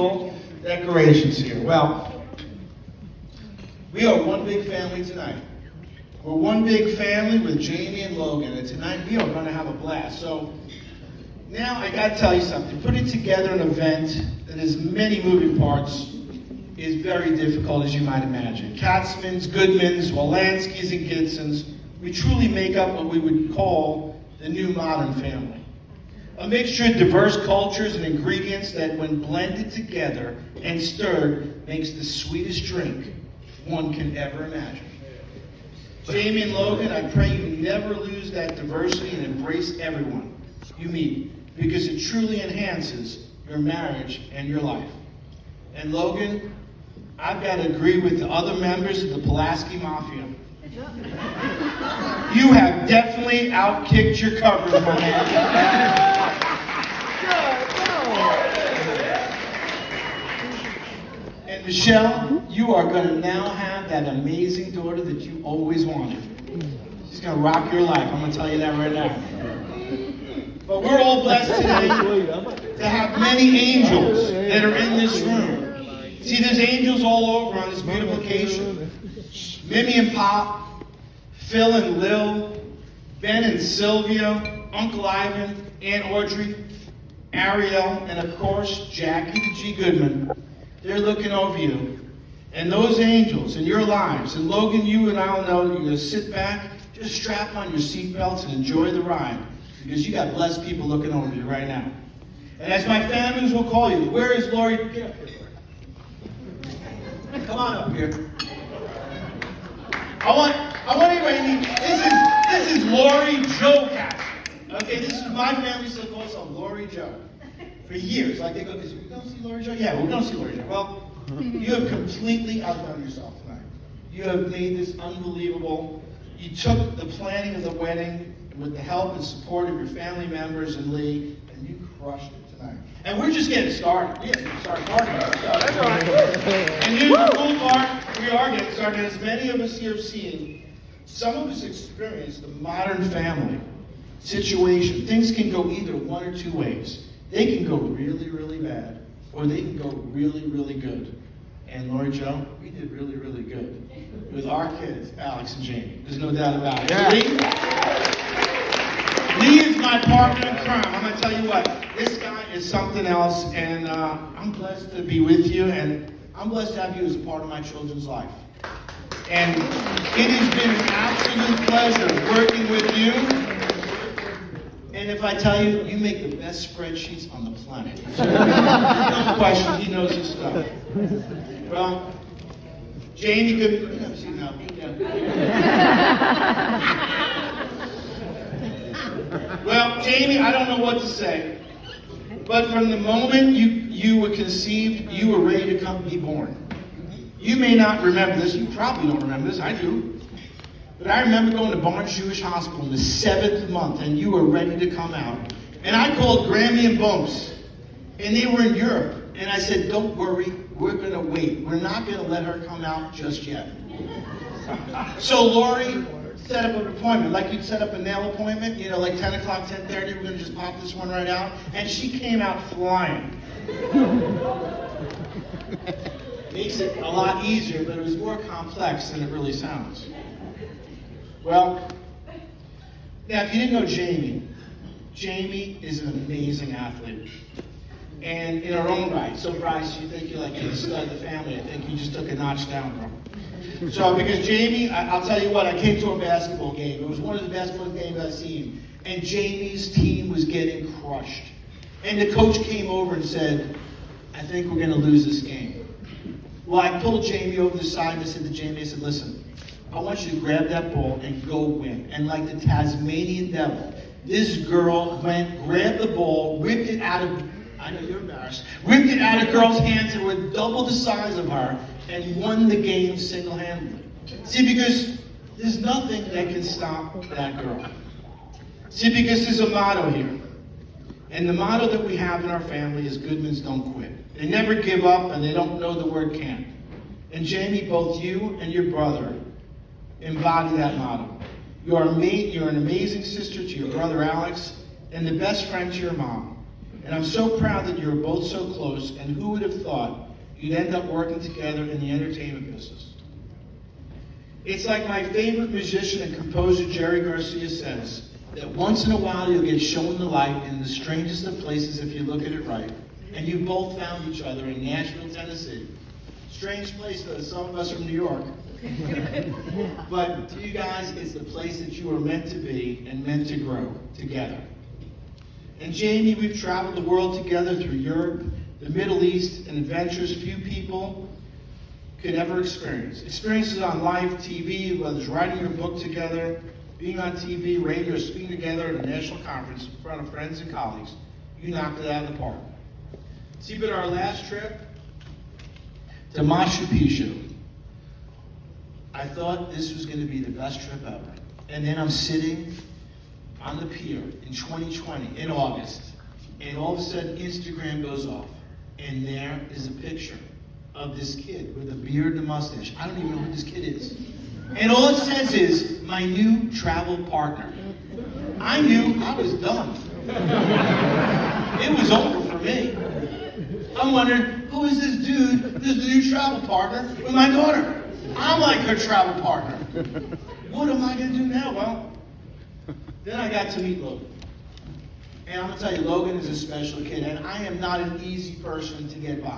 beautiful decorations here. Well, we are one big family tonight. We're one big family with Jamie and Logan, and tonight we are going to have a blast. So now I got to tell you something. Putting together an event that has many moving parts is very difficult, as you might imagine. Katzmans, Goodmans, Wolanskis, and Gibsons, we truly make up what we would call the new modern family. A mixture of diverse cultures and ingredients that, when blended together and stirred, makes the sweetest drink one can ever imagine. Jamie and Logan, I pray you never lose that diversity and embrace everyone you meet, because it truly enhances your marriage and your life. And Logan, I've got to agree with the other members of the Pulaski Mafia. You have definitely outkicked your covers, my man. And Michelle, you are going to now have that amazing daughter that you always wanted. She's going to rock your life. I'm going to tell you that right now. But we're all blessed today to have many angels that are in this room. See, there's angels all over on this beautiful occasion. Mimi and Pop, Phil and Lil, Ben and Sylvia, Uncle Ivan, Aunt Audrey, Ariel, and of course, Jackie the G. Goodman. They're looking over you. And those angels in your lives, and Logan, you and I will know you're going to sit back, just strap on your seatbelts and enjoy the ride, because you got blessed people looking over you right now. And as my families will call you, where is Lori? Get up here, Lori. Come on up here. I want everybody to this is Lori Joe Cat. Okay, this is my family still calls her Lori Joe. For years, like they go, is we going to see Lori Joe? Yeah, we're going to see Lori Joe. Well, you have completely outdone yourself tonight. You have made this unbelievable. You took the planning of the wedding with the help and support of your family members and Lee, and you crushed it tonight. And we're just getting started. We haven't started partying. And here's the cool part. We are getting started. As many of us here have seen, some of us experience the modern family situation. Things can go either one or two ways. They can go really, really bad, or they can go really, really good. And Lori Joe, we did really, really good with our kids, Alex and Jamie. There's no doubt about it. Yeah. Lee is my partner in crime. I'm going to tell you what, this guy is something else, and I'm blessed to be with you, and I'm blessed to have you as a part of my children's life. And it has been an absolute pleasure working with you. And if I tell you, you make the best spreadsheets on the planet. No question, he knows his stuff. Well, Jamie, good. Well, Jamie, I don't know what to say. But from the moment you were conceived, you were ready to be born. You may not remember this. You probably don't remember this. I do. But I remember going to Barnes Jewish Hospital in the 7th month, and you were ready to come out. And I called Grammy and Bumps, and they were in Europe. And I said, don't worry, we're going to wait. We're not going to let her come out just yet. So Lori set up an appointment, like you'd set up a nail appointment, like 10 o'clock, 10:30, we're going to just pop this one right out. And she came out flying. Makes it a lot easier, but it was more complex than it really sounds. Well, now if you didn't know Jamie is an amazing athlete. And in her own right. So Bryce, you think you're like the stud of the family. I think you just took a notch down from her. So because Jamie, I'll tell you what, I came to a basketball game. It was one of the basketball games I've seen. And Jamie's team was getting crushed. And the coach came over and said, I think we're going to lose this game. Well, I pulled Jamie over the side and I said to Jamie, I said, listen, I want you to grab that ball and go win. And like the Tasmanian devil, this girl went, grabbed the ball, ripped it out of, I know you're embarrassed, ripped it out of girls' hands that were double the size of her and won the game single-handedly. See, because there's nothing that can stop that girl. See, because there's a motto here. And the motto that we have in our family is Goodmans don't quit. They never give up and they don't know the word can't. And Jamie, both you and your brother embody that motto. You're an amazing sister to your brother Alex and the best friend to your mom. And I'm so proud that you're both so close, and who would have thought you'd end up working together in the entertainment business? It's like my favorite musician and composer, Jerry Garcia, says, that once in a while you'll get shown the light in the strangest of places if you look at it right. And you both found each other in Nashville, Tennessee. Strange place, though. Some of us are from New York. But to you guys, it's the place that you were meant to be and meant to grow together. And Jamie, we've traveled the world together through Europe, the Middle East, and adventures few people could ever experience. Experiences on live TV, whether it's writing your book together, being on TV, radio, speaking together at a national conference in front of friends and colleagues. You knocked it out of the park. See, but our last trip to Machu Picchu, I thought this was going to be the best trip ever. And then I'm sitting on the pier in 2020, in August, and all of a sudden Instagram goes off, and there is a picture of this kid with a beard and a mustache. I don't even know who this kid is. And all it says is, my new travel partner. I knew I was done. It was over for me. I'm wondering, who is this dude who's the new travel partner with my daughter? I'm like her travel partner. What am I going to do now? Well, then I got to meet Logan. And I'm going to tell you, Logan is a special kid, and I am not an easy person to get by.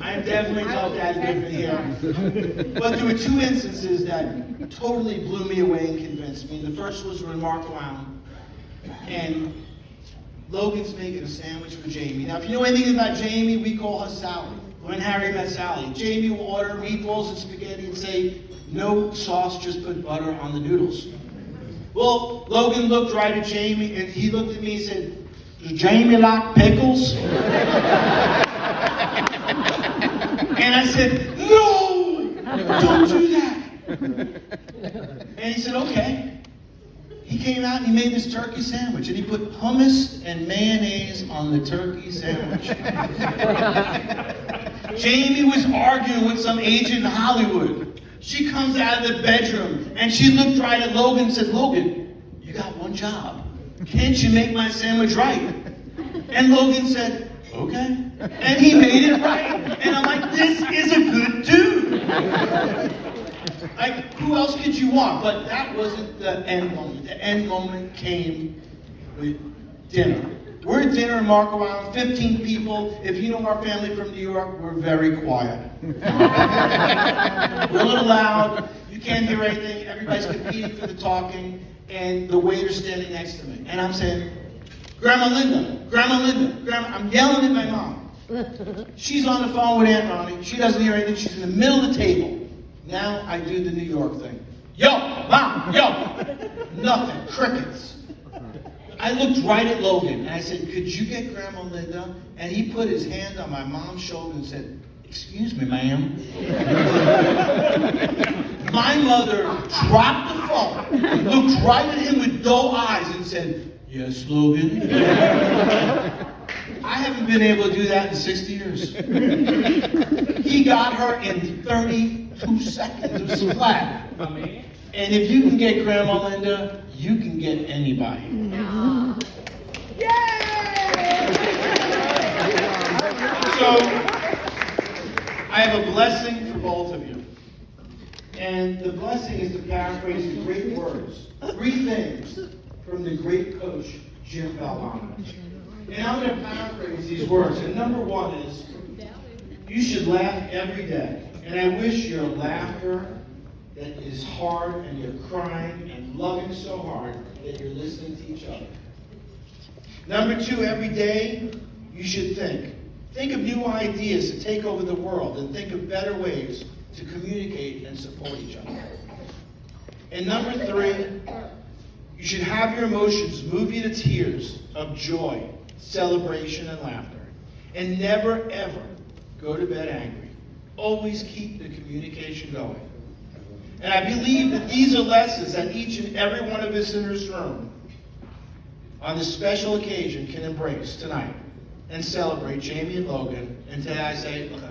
I am definitely tough dad's different here. But there were two instances that totally blew me away and convinced me. The first was when Mark Lown, and Logan's making a sandwich for Jamie. Now, if you know anything about Jamie, we call her Sally. When Harry met Sally, Jamie will order meatballs and spaghetti and say, no sauce, just put butter on the noodles. Well, Logan looked right at Jamie, and he looked at me and said, does Jamie like pickles? And I said, no, don't do that. And he said, okay. He came out and he made this turkey sandwich, and he put hummus and mayonnaise on the turkey sandwich. Jamie was arguing with some agent in Hollywood. She comes out of the bedroom, and she looked right at Logan and said, Logan, you got one job. Can't you make my sandwich right? And Logan said, okay. And he made it right. And I'm like, this is a good dude. Like, who else could you want? But that wasn't the end moment. The end moment came with dinner. We're at dinner in Marco Island, 15 people. If you know our family from New York, we're very quiet. We're a little loud. You can't hear anything. Everybody's competing for the talking. And the waiter's standing next to me. And I'm saying, Grandma Linda, Grandma Linda, Grandma. I'm yelling at my mom. She's on the phone with Aunt Ronnie. She doesn't hear anything. She's in the middle of the table. Now I do the New York thing. Yo, Mom, yo. Nothing. Crickets. I looked right at Logan and I said, could you get Grandma Linda? And he put his hand on my mom's shoulder and said, excuse me, ma'am. My mother dropped the phone, looked right at him with dull eyes and said, yes, Logan. I haven't been able to do that in 60 years. He got her in 32 seconds. It was flat. And if you can get Grandma Linda, you can get anybody. Yay! So, I have a blessing for both of you. And the blessing is to paraphrase the great words. 3 things from the great coach, Jim Valvano. And I'm going to paraphrase these words. And number 1 is, you should laugh every day. And I wish your laughter that is hard and you're crying and loving so hard that you're listening to each other. Number 2, every day you should think. Think of new ideas to take over the world and think of better ways to communicate and support each other. And number 3, you should have your emotions move you to tears of joy, celebration, and laughter. And never, ever go to bed angry. Always keep the communication going. And I believe that these are lessons that each and every one of us in this room on this special occasion can embrace tonight and celebrate Jamie and Logan. And today I say, okay.